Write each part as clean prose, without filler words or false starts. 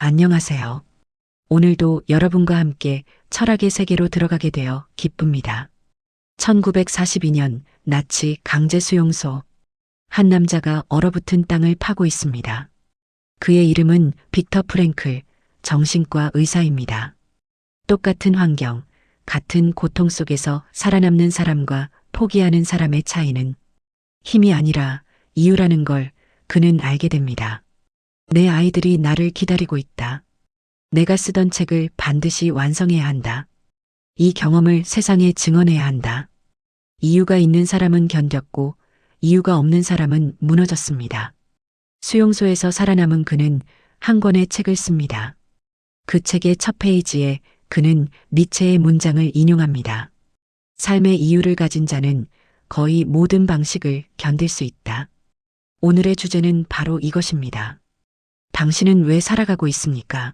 안녕하세요. 오늘도 여러분과 함께 철학의 세계로 들어가게 되어 기쁩니다. 1942년 나치 강제 수용소. 한 남자가 얼어붙은 땅을 파고 있습니다. 그의 이름은 빅터 프랭클, 정신과 의사입니다. 똑같은 환경, 같은 고통 속에서 살아남는 사람과 포기하는 사람의 차이는 힘이 아니라 이유라는 걸 그는 알게 됩니다. 내 아이들이 나를 기다리고 있다. 내가 쓰던 책을 반드시 완성해야 한다. 이 경험을 세상에 증언해야 한다. 이유가 있는 사람은 견뎠고 이유가 없는 사람은 무너졌습니다. 수용소에서 살아남은 그는 한 권의 책을 씁니다. 그 책의 첫 페이지에 그는 니체의 문장을 인용합니다. 삶의 이유를 가진 자는 거의 모든 방식을 견딜 수 있다. 오늘의 주제는 바로 이것입니다. 당신은 왜 살아가고 있습니까?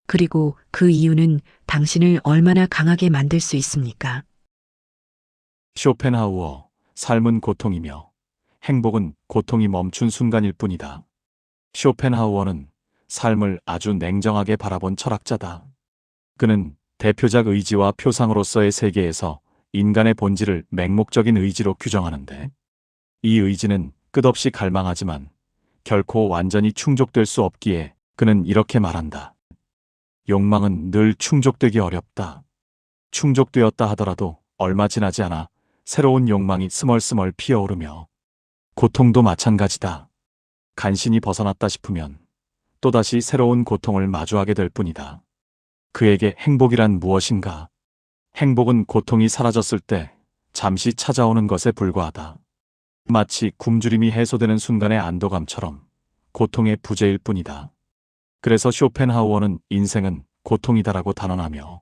그리고 그 이유는 당신을 얼마나 강하게 만들 수 있습니까? 쇼펜하우어, 삶은 고통이며 행복은 고통이 멈춘 순간일 뿐이다. 쇼펜하우어는 삶을 아주 냉정하게 바라본 철학자다. 그는 대표작 의지와 표상으로서의 세계에서 인간의 본질을 맹목적인 의지로 규정하는데, 이 의지는 끝없이 갈망하지만 결코 완전히 충족될 수 없기에 그는 이렇게 말한다. 욕망은 늘 충족되기 어렵다. 충족되었다 하더라도 얼마 지나지 않아 새로운 욕망이 스멀스멀 피어오르며, 고통도 마찬가지다. 간신히 벗어났다 싶으면 또다시 새로운 고통을 마주하게 될 뿐이다. 그에게 행복이란 무엇인가? 행복은 고통이 사라졌을 때 잠시 찾아오는 것에 불과하다. 마치 굶주림이 해소되는 순간의 안도감처럼 고통의 부재일 뿐이다. 그래서 쇼펜하우어는 인생은 고통이다라고 단언하며,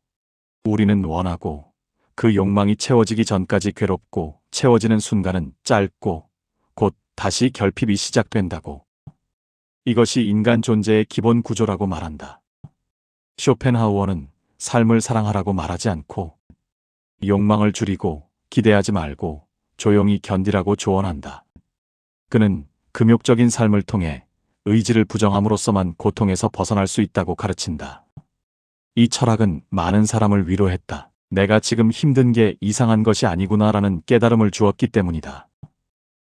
우리는 원하고 그 욕망이 채워지기 전까지 괴롭고 채워지는 순간은 짧고 곧 다시 결핍이 시작된다고. 이것이 인간 존재의 기본 구조라고 말한다. 쇼펜하우어는 삶을 사랑하라고 말하지 않고 욕망을 줄이고 기대하지 말고 조용히 견디라고 조언한다. 그는 금욕적인 삶을 통해 의지를 부정함으로써만 고통에서 벗어날 수 있다고 가르친다. 이 철학은 많은 사람을 위로했다. 내가 지금 힘든 게 이상한 것이 아니구나라는 깨달음을 주었기 때문이다.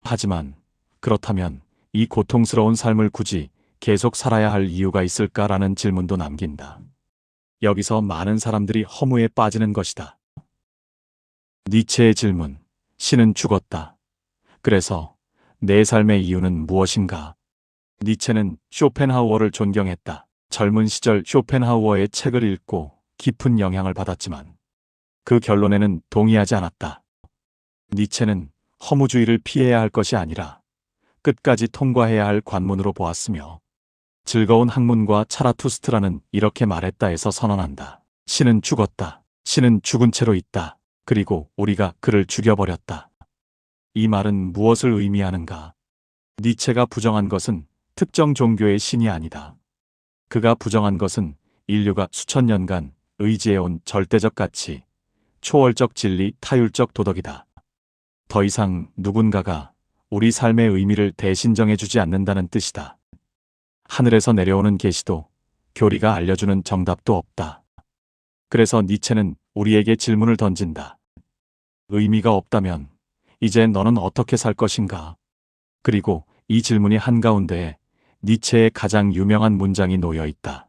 하지만 그렇다면 이 고통스러운 삶을 굳이 계속 살아야 할 이유가 있을까라는 질문도 남긴다. 여기서 많은 사람들이 허무에 빠지는 것이다. 니체의 질문, 신은 죽었다. 그래서 내 삶의 이유는 무엇인가? 니체는 쇼펜하우어를 존경했다. 젊은 시절 쇼펜하우어의 책을 읽고 깊은 영향을 받았지만 그 결론에는 동의하지 않았다. 니체는 허무주의를 피해야 할 것이 아니라 끝까지 통과해야 할 관문으로 보았으며, 즐거운 학문과 차라투스트라는 이렇게 말했다에서 선언한다. 신은 죽었다. 신은 죽은 채로 있다. 그리고 우리가 그를 죽여버렸다. 이 말은 무엇을 의미하는가? 니체가 부정한 것은 특정 종교의 신이 아니다. 그가 부정한 것은 인류가 수천 년간 의지해온 절대적 가치, 초월적 진리, 타율적 도덕이다. 더 이상 누군가가 우리 삶의 의미를 대신정해주지 않는다는 뜻이다. 하늘에서 내려오는 계시도, 교리가 알려주는 정답도 없다. 그래서 니체는 우리에게 질문을 던진다. 의미가 없다면 이제 너는 어떻게 살 것인가? 그리고 이 질문이 한가운데에 니체의 가장 유명한 문장이 놓여 있다.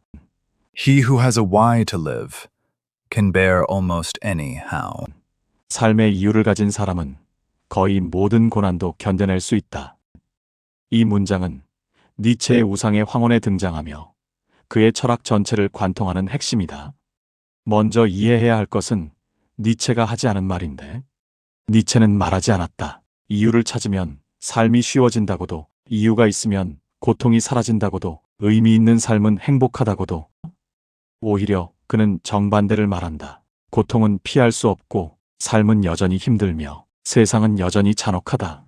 He who has a why to live can bear almost any how. 삶의 이유를 가진 사람은 거의 모든 고난도 견뎌낼 수 있다. 이 문장은 니체의 우상의 황혼에 등장하며 그의 철학 전체를 관통하는 핵심이다. 먼저 이해해야 할 것은 니체가 하지 않은 말인데, 니체는 말하지 않았다. 이유를 찾으면 삶이 쉬워진다고도, 이유가 있으면 고통이 사라진다고도, 의미 있는 삶은 행복하다고도. 오히려 그는 정반대를 말한다. 고통은 피할 수 없고 삶은 여전히 힘들며 세상은 여전히 잔혹하다.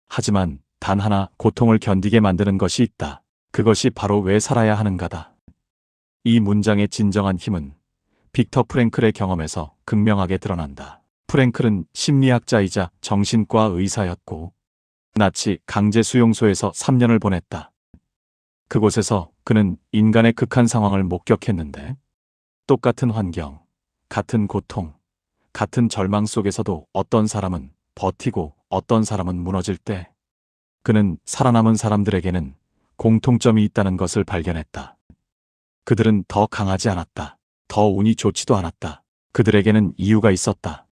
하지만 단 하나 고통을 견디게 만드는 것이 있다. 그것이 바로 왜 살아야 하는가다. 이 문장의 진정한 힘은 빅터 프랭클의 경험에서 극명하게 드러난다. 프랭클은 심리학자이자 정신과 의사였고 나치 강제 수용소에서 3년을 보냈다. 그곳에서 그는 인간의 극한 상황을 목격했는데 똑같은 환경, 같은 고통, 같은 절망 속에서도 어떤 사람은 버티고 어떤 사람은 무너질 때 그는 살아남은 사람들에게는 공통점이 있다는 것을 발견했다. 그들은 더 강하지 않았다. 더 운이 좋지도 않았다. 그들에게는 이유가 있었다.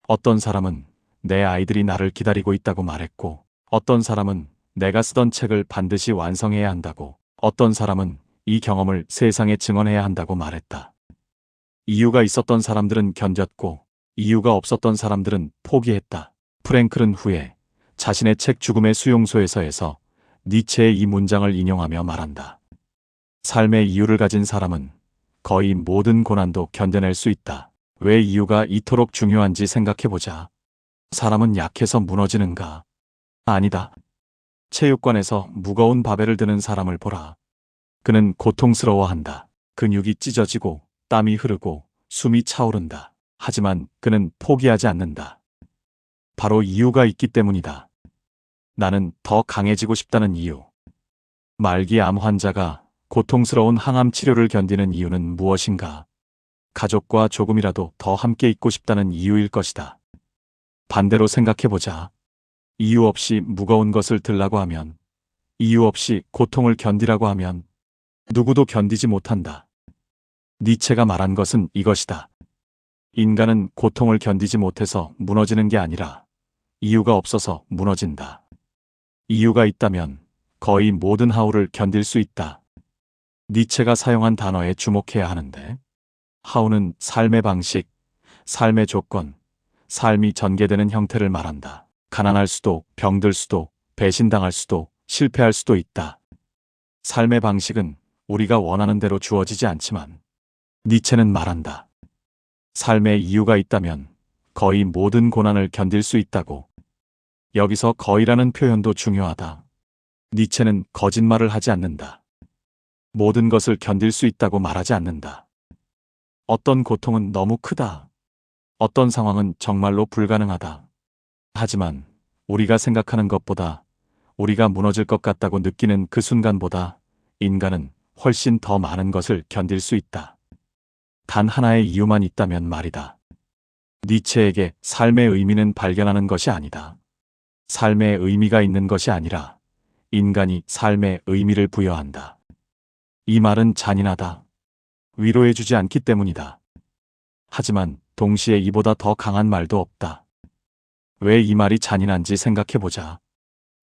어떤 사람은 내 아이들이 나를 기다리고 있다고 말했고, 어떤 사람은 내가 쓰던 책을 반드시 완성해야 한다고, 어떤 사람은 이 경험을 세상에 증언해야 한다고 말했다. 이유가 있었던 사람들은 견뎠고, 이유가 없었던 사람들은 포기했다. 프랭클은 후에 자신의 책 죽음의 수용소에서에서 니체의 이 문장을 인용하며 말한다. 삶의 이유를 가진 사람은 거의 모든 고난도 견뎌낼 수 있다. 왜 이유가 이토록 중요한지 생각해보자. 사람은 약해서 무너지는가? 아니다. 체육관에서 무거운 바벨을 드는 사람을 보라. 그는 고통스러워한다. 근육이 찢어지고 땀이 흐르고 숨이 차오른다. 하지만 그는 포기하지 않는다. 바로 이유가 있기 때문이다. 나는 더 강해지고 싶다는 이유. 말기 암 환자가 고통스러운 항암 치료를 견디는 이유는 무엇인가? 가족과 조금이라도 더 함께 있고 싶다는 이유일 것이다. 반대로 생각해보자. 이유 없이 무거운 것을 들라고 하면, 이유 없이 고통을 견디라고 하면 누구도 견디지 못한다. 니체가 말한 것은 이것이다. 인간은 고통을 견디지 못해서 무너지는 게 아니라 이유가 없어서 무너진다. 이유가 있다면 거의 모든 하우를 견딜 수 있다. 니체가 사용한 단어에 주목해야 하는데, 하우는 삶의 방식, 삶의 조건, 삶이 전개되는 형태를 말한다. 가난할 수도, 병들 수도, 배신당할 수도, 실패할 수도 있다. 삶의 방식은 우리가 원하는 대로 주어지지 않지만, 니체는 말한다. 삶에 이유가 있다면 거의 모든 고난을 견딜 수 있다고. 여기서 거의라는 표현도 중요하다. 니체는 거짓말을 하지 않는다. 모든 것을 견딜 수 있다고 말하지 않는다. 어떤 고통은 너무 크다. 어떤 상황은 정말로 불가능하다. 하지만 우리가 생각하는 것보다, 우리가 무너질 것 같다고 느끼는 그 순간보다 인간은 훨씬 더 많은 것을 견딜 수 있다. 단 하나의 이유만 있다면 말이다. 니체에게 삶의 의미는 발견하는 것이 아니다. 삶의 의미가 있는 것이 아니라 인간이 삶의 의미를 부여한다. 이 말은 잔인하다. 위로해주지 않기 때문이다. 하지만 동시에 이보다 더 강한 말도 없다. 왜 이 말이 잔인한지 생각해보자.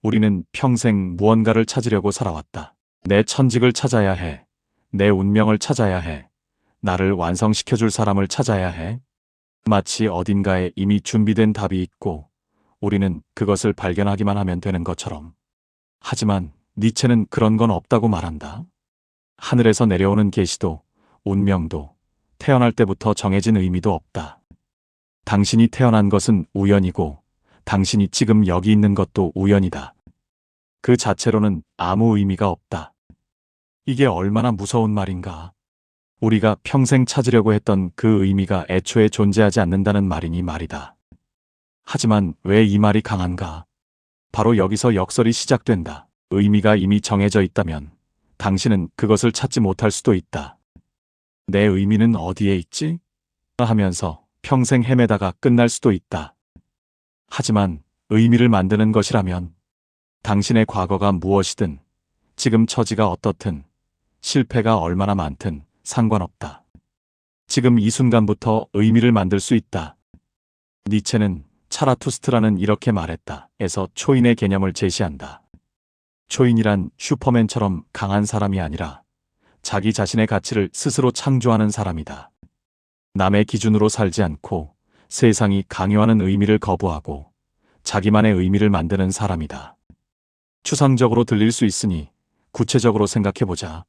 우리는 평생 무언가를 찾으려고 살아왔다. 내 천직을 찾아야 해. 내 운명을 찾아야 해. 나를 완성시켜줄 사람을 찾아야 해. 마치 어딘가에 이미 준비된 답이 있고 우리는 그것을 발견하기만 하면 되는 것처럼. 하지만 니체는 그런 건 없다고 말한다. 하늘에서 내려오는 계시도, 운명도, 태어날 때부터 정해진 의미도 없다. 당신이 태어난 것은 우연이고 당신이 지금 여기 있는 것도 우연이다. 그 자체로는 아무 의미가 없다. 이게 얼마나 무서운 말인가. 우리가 평생 찾으려고 했던 그 의미가 애초에 존재하지 않는다는 말이니 말이다. 하지만 왜 이 말이 강한가? 바로 여기서 역설이 시작된다. 의미가 이미 정해져 있다면 당신은 그것을 찾지 못할 수도 있다. 내 의미는 어디에 있지? 하면서 평생 헤매다가 끝날 수도 있다. 하지만 의미를 만드는 것이라면 당신의 과거가 무엇이든, 지금 처지가 어떻든, 실패가 얼마나 많든 상관없다. 지금 이 순간부터 의미를 만들 수 있다. 니체는 차라투스트라는 이렇게 말했다. 에서 초인의 개념을 제시한다. 초인이란 슈퍼맨처럼 강한 사람이 아니라 자기 자신의 가치를 스스로 창조하는 사람이다. 남의 기준으로 살지 않고 세상이 강요하는 의미를 거부하고 자기만의 의미를 만드는 사람이다. 추상적으로 들릴 수 있으니 구체적으로 생각해보자.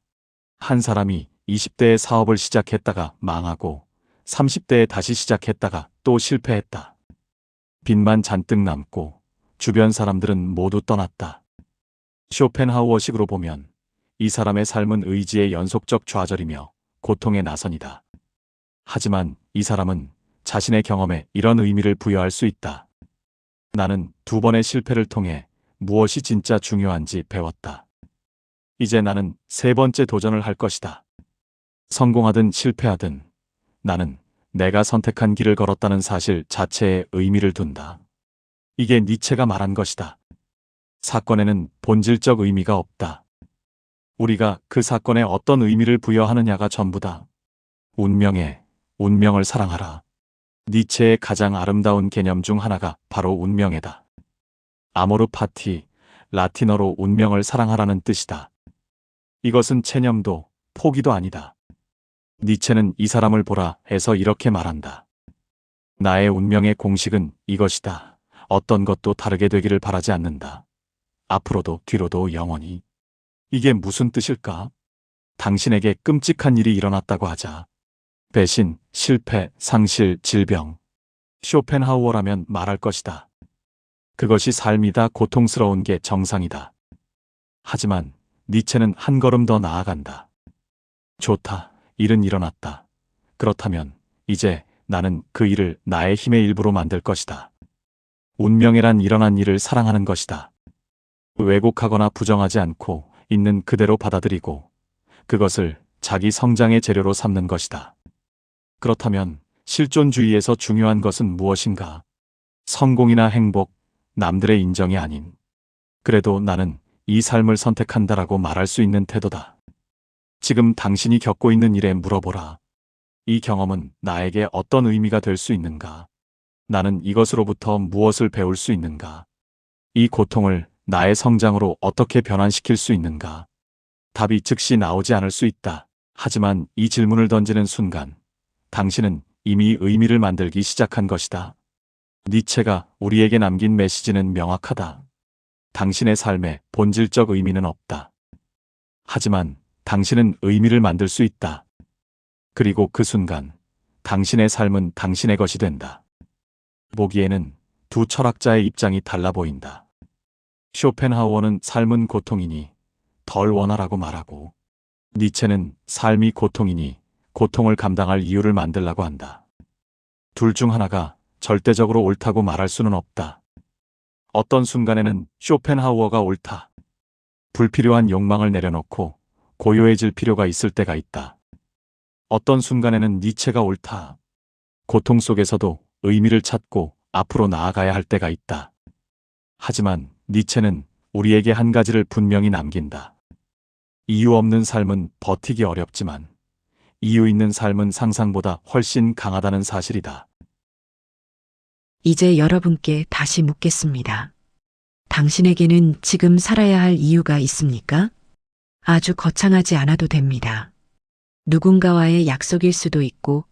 한 사람이 20대에 사업을 시작했다가 망하고 30대에 다시 시작했다가 또 실패했다. 빚만 잔뜩 남고 주변 사람들은 모두 떠났다. 쇼펜하우어식으로 보면 이 사람의 삶은 의지의 연속적 좌절이며 고통의 나선이다. 하지만 이 사람은 자신의 경험에 이런 의미를 부여할 수 있다. 나는 2번의 실패를 통해 무엇이 진짜 중요한지 배웠다. 이제 나는 세 번째 도전을 할 것이다. 성공하든 실패하든 나는 내가 선택한 길을 걸었다는 사실 자체에 의미를 둔다. 이게 니체가 말한 것이다. 사건에는 본질적 의미가 없다. 우리가 그 사건에 어떤 의미를 부여하느냐가 전부다. 운명을 사랑하라. 니체의 가장 아름다운 개념 중 하나가 바로 운명이다. 아모르 파티, 라틴어로 운명을 사랑하라는 뜻이다. 이것은 체념도 포기도 아니다. 니체는 이 사람을 보라 해서 이렇게 말한다. 나의 운명의 공식은 이것이다. 어떤 것도 다르게 되기를 바라지 않는다. 앞으로도 뒤로도 영원히. 이게 무슨 뜻일까? 당신에게 끔찍한 일이 일어났다고 하자. 배신, 실패, 상실, 질병. 쇼펜하우어라면 말할 것이다. 그것이 삶이다. 고통스러운 게 정상이다. 하지만 니체는 한 걸음 더 나아간다. 좋다. 일은 일어났다. 그렇다면 이제 나는 그 일을 나의 힘의 일부로 만들 것이다. 운명이란 일어난 일을 사랑하는 것이다. 왜곡하거나 부정하지 않고 있는 그대로 받아들이고 그것을 자기 성장의 재료로 삼는 것이다. 그렇다면 실존주의에서 중요한 것은 무엇인가? 성공이나 행복, 남들의 인정이 아닌 그래도 나는 이 삶을 선택한다라고 말할 수 있는 태도다. 지금 당신이 겪고 있는 일에 물어보라. 이 경험은 나에게 어떤 의미가 될 수 있는가? 나는 이것으로부터 무엇을 배울 수 있는가? 이 고통을 나의 성장으로 어떻게 변환시킬 수 있는가? 답이 즉시 나오지 않을 수 있다. 하지만 이 질문을 던지는 순간 당신은 이미 의미를 만들기 시작한 것이다. 니체가 우리에게 남긴 메시지는 명확하다. 당신의 삶에 본질적 의미는 없다. 하지만 당신은 의미를 만들 수 있다. 그리고 그 순간 당신의 삶은 당신의 것이 된다. 보기에는 두 철학자의 입장이 달라 보인다. 쇼펜하우어는 삶은 고통이니 덜 원하라고 말하고 니체는 삶이 고통이니 고통을 감당할 이유를 만들라고 한다. 둘 중 하나가 절대적으로 옳다고 말할 수는 없다. 어떤 순간에는 쇼펜하우어가 옳다. 불필요한 욕망을 내려놓고 고요해질 필요가 있을 때가 있다. 어떤 순간에는 니체가 옳다. 고통 속에서도 의미를 찾고 앞으로 나아가야 할 때가 있다. 하지만 니체는 우리에게 한 가지를 분명히 남긴다. 이유 없는 삶은 버티기 어렵지만 이유 있는 삶은 상상보다 훨씬 강하다는 사실이다. 이제 여러분께 다시 묻겠습니다. 당신에게는 지금 살아야 할 이유가 있습니까? 아주 거창하지 않아도 됩니다. 누군가와의 약속일 수도 있고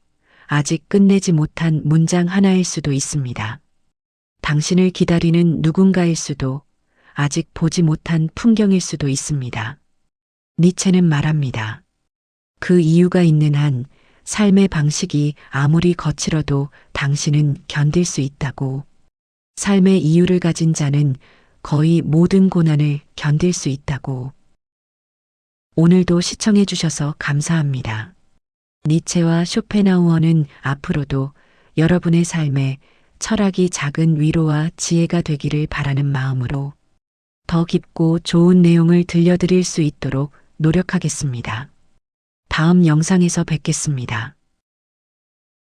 아직 끝내지 못한 문장 하나일 수도 있습니다. 당신을 기다리는 누군가일 수도 아직 보지 못한 풍경일 수도 있습니다. 니체는 말합니다. 그 이유가 있는 한 삶의 방식이 아무리 거칠어도 당신은 견딜 수 있다고. 삶의 이유를 가진 자는 거의 모든 고난을 견딜 수 있다고. 오늘도 시청해 주셔서 감사합니다. 니체와 쇼펜하우어는 앞으로도 여러분의 삶에 철학이 작은 위로와 지혜가 되기를 바라는 마음으로 더 깊고 좋은 내용을 들려드릴 수 있도록 노력하겠습니다. 다음 영상에서 뵙겠습니다.